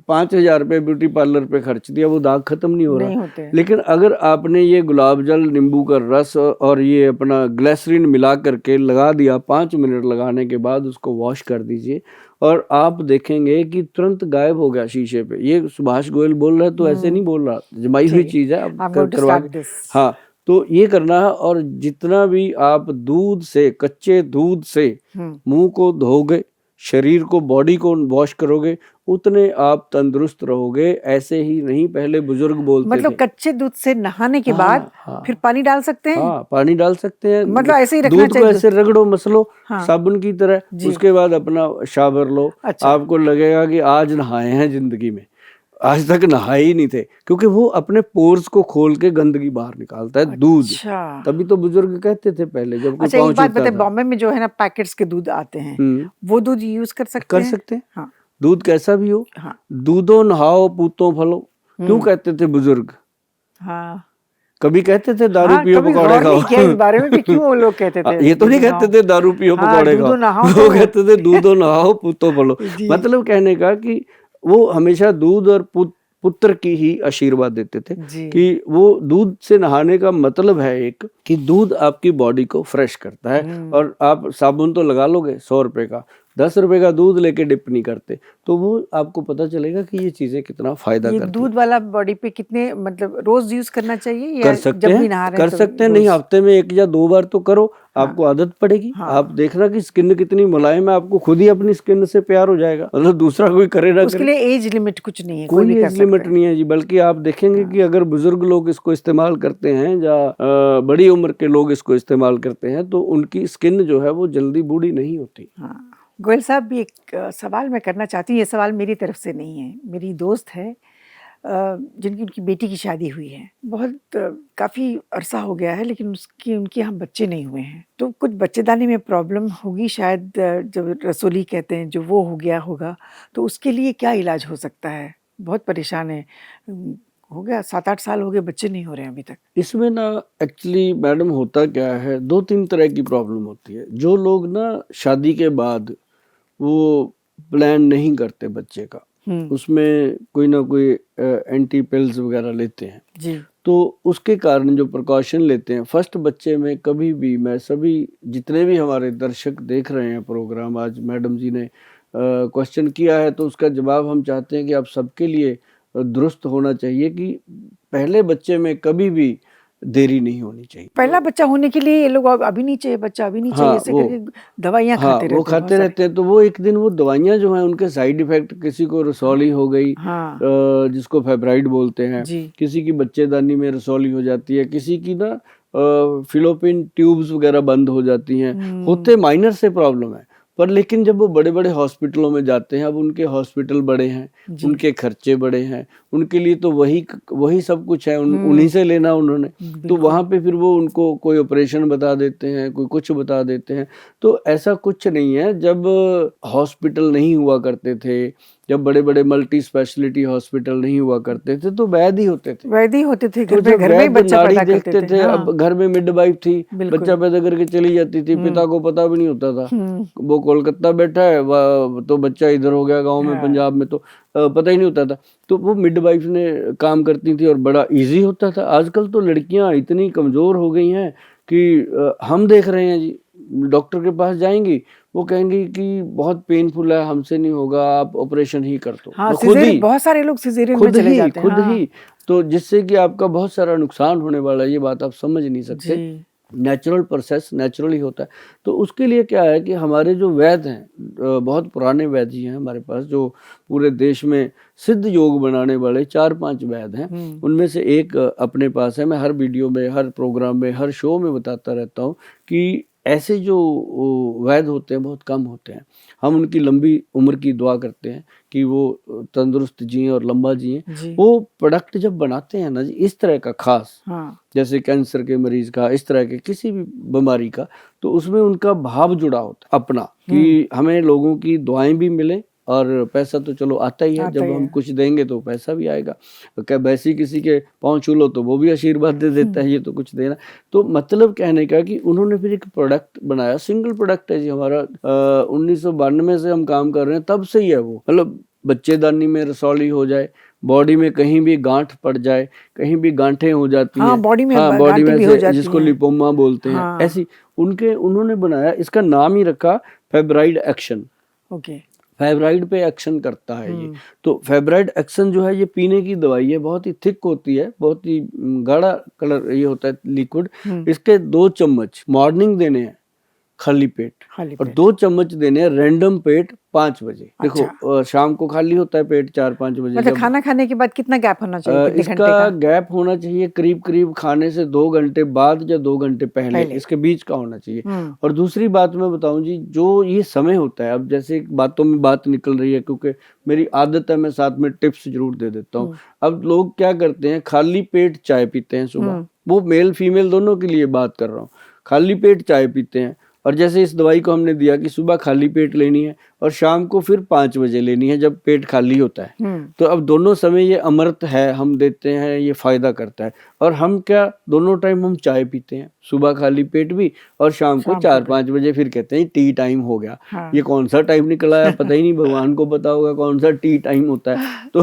5,000 रुपये ब्यूटी पार्लर पे खर्च दिया, वो दाग खत्म नहीं हो नहीं रहा। होते हैं। लेकिन अगर आपने ये गुलाब जल, नींबू का रस और ये अपना ग्लिसरीन मिला करके लगा दिया, 5 मिनट लगाने के बाद उसको वॉश कर दीजिए और आप देखेंगे कि तुरंत गायब हो गया शीशे पे। ये सुभाष गोयल बोल रहा है तो ऐसे नहीं बोल रहा, जमाई हुई ठीक है, चीज़ है, आप I'm going to करवा start के। this. हाँ, तो ये करना है। और जितना भी आप दूध से, कच्चे दूध से मुंह को धोगे, शरीर को, बॉडी को वॉश करोगे, उतने आप तंदुरुस्त रहोगे। ऐसे ही नहीं, पहले बुजुर्ग बोलते मतलब थे। कच्चे दूध से नहाने के हाँ, बाद हाँ, फिर पानी डाल सकते हैं? हाँ, पानी डाल सकते हैं। मतलब ऐसे ही रखना दूध को चाहिए ऐसे रगड़ो, मसलो हाँ, साबुन की तरह, जी। उसके बाद अपना शावर लो। अच्छा, आपको लगेगा कि आज नहाए हैं जिंदगी में, आज तक नहाए ही नहीं थे, क्योंकि वो अपने पोर्स को खोल के गंदगी बाहर निकालता है दूध। अच्छा, तभी तो बुजुर्ग कहते थे पहले, जब कोई अच्छा, एक पहुंच बात उठता बताइए, था। बॉम्बे में जो है ना पैकेट्स के दूध आते हैं, वो दूध यूज कर सकते कर हैं? सकते हैं, हाँ, दूध कैसा भी हो। हाँ, दूधो नहाओ पूतो फलो, क्यों कहते थे बुजुर्ग? हाँ, कभी कहते थे दारू हाँ, पियो कभी पकौड़े गौर खाओ? नहीं किया इस बारे में कि क्यों वो लोग कहते थे ये तो नहीं दूधो कहते नहाओ। थे दारू पियो हाँ, पकौड़े दूधो खाओ, नहाओ वो तो कहते थे दूधो नहाओ पूतो फलो। जी। मतलब कहने का कि वो हमेशा दूध और पुत्र की ही आशीर्वाद देते थे, जी। कि वो दूध से नहाने का मतलब है एक कि दूध आपकी बॉडी को फ्रेश करता है। और आप साबुन तो लगा लोगे 100 रुपए का, 10 रुपए का दूध लेके डिप नहीं करते, तो वो आपको पता चलेगा कि ये चीजें कितना फायदा ये करती दूध वाला बॉडी पे कितने, मतलब रोज यूज करना चाहिए या कर सकते जब भी हैं, नहा रहे कर हैं तो सकते हैं। नहीं, रोज? हफ्ते में 1 या 2 बार तो करो, हाँ, आपको आदत पड़ेगी। हाँ। आप देखना कि स्किन कितनी मुलायम है, आपको खुद ही अपनी स्किन से प्यार हो जाएगा, मतलब दूसरा कोई करे ना उसके करे। लिए एज लिमिट कुछ नहीं है, कोई भी कोई कर एज लिमिट सकता है। नहीं है जी, बल्कि आप देखेंगे कि अगर बुजुर्ग लोग इसको इस्तेमाल करते हैं या बड़ी उम्र के लोग इसको इस्तेमाल करते हैं, तो उनकी स्किन जो है वो जल्दी बूढ़ी नहीं होती। हाँ, गोयल साहब, भी एक सवाल मैं करना चाहती हूँ। ये सवाल मेरी तरफ से नहीं है, मेरी दोस्त है जिनकी, उनकी बेटी की शादी हुई है, बहुत काफ़ी अरसा हो गया है, लेकिन उनके यहाँ बच्चे नहीं हुए हैं। तो कुछ बच्चेदानी में प्रॉब्लम होगी शायद, जब रसोली कहते हैं जो वो हो गया होगा, तो उसके लिए क्या इलाज हो सकता है? बहुत परेशान है, हो गया 7-8 साल हो गए, बच्चे नहीं हो रहे हैं अभी तक। इसमें ना एक्चुअली मैडम होता क्या है, 2-3 तरह की प्रॉब्लम होती है। जो लोग ना शादी के बाद वो प्लान नहीं करते बच्चे का, उसमें कोई ना कोई एंटी पिल्स वगैरह लेते हैं जी। तो उसके कारण जो प्रिकॉशन लेते हैं, फर्स्ट बच्चे में कभी भी, मैं सभी जितने भी हमारे दर्शक देख रहे हैं प्रोग्राम, आज मैडम जी ने क्वेश्चन किया है तो उसका जवाब हम चाहते हैं कि आप सबके लिए दुरुस्त होना चाहिए कि पहले बच्चे में कभी भी देरी नहीं होनी चाहिए। पहला बच्चा होने के लिए ये लोग अभी नहीं चाहिए, बच्चा अभी नहीं चाहिए, हाँ, ऐसे वो करके दवाइयाँ हाँ खाते वो रहते हैं खाते रहते हैं, तो वो एक दिन वो दवाइयाँ जो हैं उनके साइड इफेक्ट, किसी को रसौली हो गई, हाँ, जिसको फेब्राइड बोलते हैं, जी। किसी की बच्चेदानी में रसौली हो जाती है, किसी की ना फिलोपिन ट्यूब्स वगैरह बंद हो जाती हैं, होते माइनर से प्रॉब्लम है। पर लेकिन जब वो बड़े बड़े हॉस्पिटलों में जाते हैं, अब उनके हॉस्पिटल बड़े हैं, उनके खर्चे बड़े हैं, उनके लिए तो वही सब कुछ है, उन्हीं से लेना उन्होंने, तो वहाँ पे फिर वो उनको कोई ऑपरेशन बता देते हैं, कोई कुछ बता देते हैं। तो ऐसा कुछ नहीं है। जब हॉस्पिटल नहीं हुआ करते थे, जब बड़े बड़े मल्टी स्पेशलिटी हॉस्पिटल नहीं हुआ करते थे, तो वैद्य ही होते थे, वैद्य ही होते थे, तो घर में ही बच्चा नाड़ी पैदा करते देखते थे। हाँ। अब घर में मिडवाइफ थी, बच्चा पैदा करके चली जाती थी, पिता को पता भी नहीं होता था, वो कोलकाता बैठा है, तो बच्चा इधर हो गया गांव में, पंजाब में, तो पता ही नहीं होता था। तो वो मिडवाइफ ने काम करती थी और बड़ा इजी होता था। आजकल तो लड़कियां इतनी कमजोर हो गई हैं कि हम देख रहे हैं जी, डॉक्टर के पास जाएंगी, वो कहेंगी कि बहुत पेनफुल है, हमसे नहीं होगा, आप ऑपरेशन ही कर दो। हाँ, तो खुद ही बहुत सारे लोग सिजेरियन में चले जाते हैं। खुद ही, तो जिससे कि आपका बहुत सारा नुकसान होने वाला है, ये बात आप समझ नहीं सकते। जी। नेचुरल प्रोसेस नेचुरली होता है। तो उसके लिए क्या है कि हमारे जो वैद्य हैं, बहुत पुराने वैद्य जी हैं हमारे पास, जो पूरे देश में सिद्ध योग बनाने वाले 4-5 वैद्य हैं, उनमें से एक अपने पास है। मैं हर वीडियो में, हर प्रोग्राम में, हर शो में बताता रहता हूँ कि ऐसे जो वैद्य होते हैं बहुत कम होते हैं। हम उनकी लंबी उम्र की दुआ करते हैं कि वो तंदुरुस्त जिएं और लंबा जिएं। वो प्रोडक्ट जब बनाते हैं ना जी, इस तरह का खास, जैसे कैंसर के मरीज का, इस तरह के किसी भी बीमारी का, तो उसमें उनका भाव जुड़ा होता है अपना, कि हमें लोगों की दुआएं भी मिले और पैसा तो चलो आता ही है, जब हम कुछ देंगे तो पैसा भी आएगा। क्या वैसे किसी के पाँव छू लो तो वो भी आशीर्वाद दे देता है, ये तो कुछ देना। तो मतलब कहने का कि उन्होंने फिर एक प्रोडक्ट बनाया, सिंगल प्रोडक्ट है जी हमारा, 1992 से हम काम कर रहे हैं, तब से ही है वो। मतलब बच्चेदानी में रसौली हो जाए, बॉडी में कहीं भी गांठ पड़ जाए, कहीं भी गांठें हो जाती हैं, बॉडी में से जिसको लिपोमा बोलते हैं, ऐसी उन्होंने बनाया। इसका नाम ही रखा फेब्राइड एक्शन। फेब्राइड पे एक्शन करता है ये। तो फेब्राइड एक्शन जो है ये पीने की दवाई है, बहुत ही थिक होती है, बहुत ही गाढ़ा कलर ये होता है लिक्विड। इसके 2 चम्मच मॉर्निंग देने हैं खाली पेट, और 2 चम्मच देने हैं रैंडम पेट 5 बजे। देखो शाम को खाली होता है पेट 4-5 बजे। मतलब खाना खाने के बाद कितना गैप होना चाहिए? कितने इसका घंटे का? गैप होना चाहिए करीब करीब खाने से 2 घंटे बाद या 2 घंटे पहले, इसके बीच का होना चाहिए। और दूसरी बात मैं बताऊं जी, जो ये समय होता है, अब जैसे बातों में बात निकल रही है, क्योंकि मेरी आदत है, मैं साथ में टिप्स जरूर दे देता हूँ। अब लोग क्या करते हैं, खाली पेट चाय पीते हैं सुबह। वो मेल फीमेल दोनों के लिए बात कर रहा हूँ। खाली पेट चाय पीते हैं, और जैसे इस दवाई को हमने दिया कि सुबह खाली पेट लेनी है और शाम को फिर 5 बजे लेनी है जब पेट खाली होता है। तो अब दोनों समय ये अमृत है, हम देते हैं, ये फायदा करता है। और हम क्या, दोनों टाइम हम चाय पीते हैं, सुबह खाली पेट भी और शाम को 4-5 बजे फिर कहते हैं टी टाइम हो गया। ये कौन सा टाइम निकला है पता ही नहीं, भगवान को पता होगा कौन सा टी टाइम होता है।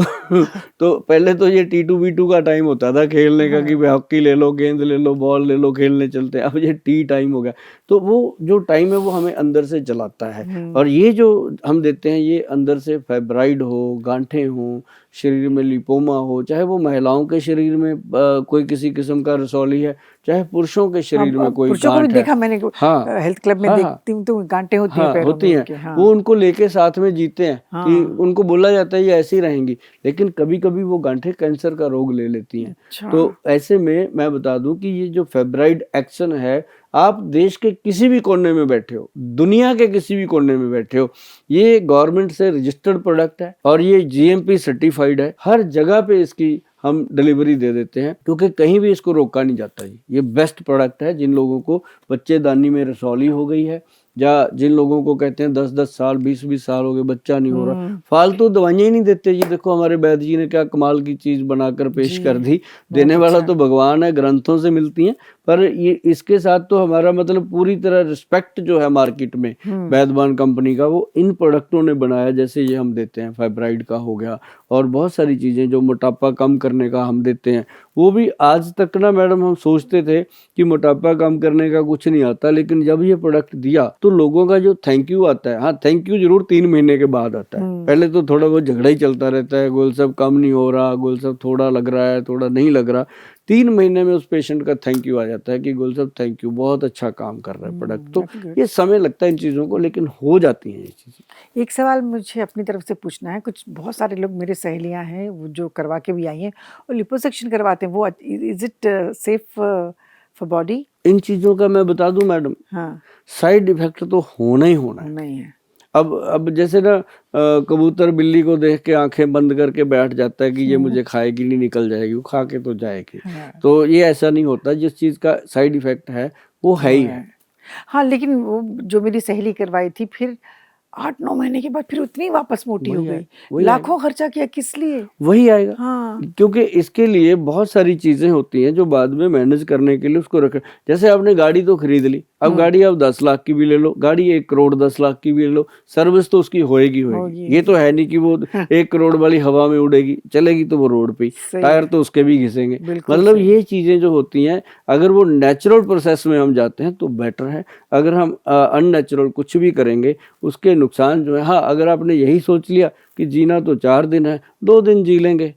तो पहले तो ये T2V2 का टाइम होता था खेलने का, कि हॉकी ले लो, गेंद ले लो, बॉल ले लो, खेलने चलते हैं। अब ये टी टाइम हो गया। तो वो जो टाइम है वो हमें अंदर से चलाता है। और ये जो हम देते हैं, ये अंदर से फाइब्राइड हो, गांठें हो, शरीर में लिपोमा हो, चाहे वो महिलाओं के शरीर में कोई किसी किस्म का रसौली है, चाहे पुरुषों के शरीर में कोई गांठ है। देखा मैंने, हेल्थ क्लब में देखती हूँ तो गांठें होती हैं पैरों में उनके। वो उनको लेके साथ में जीते हैं, कि उनको बोला जाता है ये ऐसी ही रहेंगी, लेकिन कभी कभी वो गांठें कैंसर का रोग ले लेती हैं। तो ऐसे में मैं बता दूं कि ये जो फेब्राइड एक्शन है, आप देश के किसी भी कोने में बैठे हो, दुनिया के किसी भी कोने में बैठे हो, ये गवर्नमेंट से रजिस्टर्ड प्रोडक्ट है और ये GMP सर्टिफाइड है। हर जगह पे इसकी हम डिलीवरी दे देते हैं, क्योंकि कहीं भी इसको रोका नहीं जाता जी। ये बेस्ट प्रोडक्ट है जिन लोगों को बच्चेदानी में रसौली हो गई है, या जिन लोगों को कहते हैं 10-10 साल 20-20 साल हो गए बच्चा नहीं हो रहा। फालतू दवाइयां ही नहीं देते जी। देखो हमारे वैद्य जी ने क्या कमाल की चीज बनाकर पेश कर दी। देने वाला तो भगवान है, ग्रंथों से मिलती हैं, पर ये इसके साथ तो हमारा मतलब पूरी तरह रिस्पेक्ट जो है मार्केट में वैद्यमान कंपनी का, वो इन प्रोडक्टों ने बनाया। जैसे ये हम देते हैं फाइब्राइड का हो गया, और बहुत सारी चीजें जो मोटापा कम करने का हम देते हैं। वो भी आज तक ना मैडम हम सोचते थे कि मोटापा कम करने का कुछ नहीं आता, लेकिन जब ये प्रोडक्ट दिया तो लोगों का जो थैंक यू आता है, हाँ थैंक यू जरूर 3 महीने के बाद आता है। पहले तो थोड़ा बहुत झगड़ा ही चलता रहता है, गोल सब कम नहीं हो रहा, गोल सब थोड़ा लग रहा है, थोड़ा नहीं लग रहा। 3 महीने में उस पेशेंट का थैंक यू आ जाता है कि गुल साहब थैंक यू, बहुत अच्छा काम कर रहा है प्रोडक्ट। तो ये समय लगता है इन चीज़ों को, लेकिन हो जाती हैं ये चीज़ें। एक सवाल मुझे अपनी तरफ से पूछना है। कुछ बहुत सारे लोग मेरे सहेलियां हैं वो जो करवा के भी आई हैं और लिपोसक्शन करवाते हैं, वो is it safe for body? इन चीज़ों का मैं बता दूं मैडम, साइड इफेक्ट तो होना ही होना है। नहीं है। अब जैसे ना कबूतर बिल्ली को देख के आंखें बंद करके बैठ जाता है कि ये मुझे खाएगी नहीं, निकल जाएगी, वो खा के तो जाएगी। तो ये ऐसा नहीं होता, जिस चीज़ का साइड इफेक्ट है वो है ही है। हाँ, लेकिन वो जो मेरी सहेली करवाई थी, फिर 8-9 महीने के बाद फिर उतनी वापस मोटी हो गई। लाखों खर्चा किया, किस लिए? वही आएगा। हाँ। क्योंकि इसके लिए बहुत सारी चीजें होती हैं जो बाद में मैनेज करने के लिए उसको रख। जैसे आपने गाड़ी तो खरीद ली, अब गाड़ी आप 10 लाख की भी ले लो, गाड़ी 1 करोड़ 10 लाख की भी ले लो, सर्विस तो उसकी होएगी होएगी। ये तो है नहीं कि वो 1 करोड़ वाली हवा में उड़ेगी, चलेगी तो वो रोड पे ही, सही टायर है, तो उसके भी घिसेंगे। बिल्कुल मतलब सही। ये चीजें जो होती हैं, अगर वो नेचुरल प्रोसेस में हम जाते हैं तो बेटर है। अगर हम अननेचुरल कुछ भी करेंगे उसके नुकसान जो है, हाँ अगर आपने यही सोच लिया कि जीना तो 4 दिन है, 2 दिन जी लेंगे,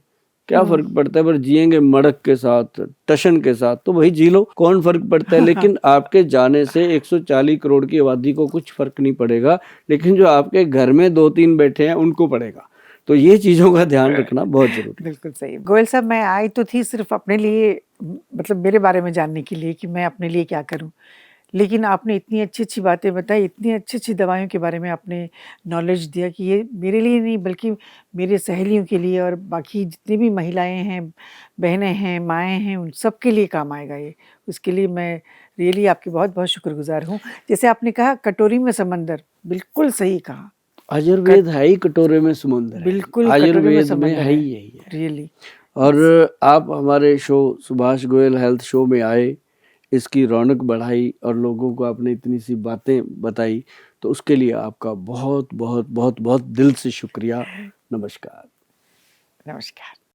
क्या फर्क पड़ता है, पर जिएंगे मड़क के साथ, टशन के साथ, तो वही जी लो, कौन फर्क पड़ता है। लेकिन आपके जाने से 140 करोड़ की आबादी को कुछ फर्क नहीं पड़ेगा, लेकिन जो आपके घर में 2-3 बैठे हैं उनको पड़ेगा। तो ये चीजों का ध्यान रखना बहुत जरूरी है। बिल्कुल सही। गोयल साहब, मैं आई तो थी सिर्फ अपने लिए, मतलब मेरे बारे में जानने के लिए कि मैं अपने लिए क्या करूं, लेकिन आपने इतनी अच्छी-अच्छी बातें बताई, इतनी अच्छी-अच्छी दवाइयों के बारे में आपने नॉलेज दिया कि ये मेरे लिए नहीं बल्कि मेरे सहेलियों के लिए और बाकी जितनी भी महिलाएँ हैं, बहनें हैं, माएँ हैं, उन सब के लिए काम आएगा ये। उसके लिए मैं रियली आपकी बहुत-बहुत शुक्रगुज़ार हूँ। जैसे आपने कहा कटोरी में समंदर, बिल्कुल सही कहा। आयुर्वेद है ही कटोरे में समुंदर है, बिल्कुल कटोरे में आयुर्वेद में समंदर है है, ही यही है। रियली। और आप हमारे show Subhash Goyal health show में आए, इसकी रौनक बढ़ाई और लोगों को आपने इतनी सी बातें बताई, तो उसके लिए आपका बहुत बहुत बहुत बहुत दिल से शुक्रिया। नमस्कार। नमस्कार।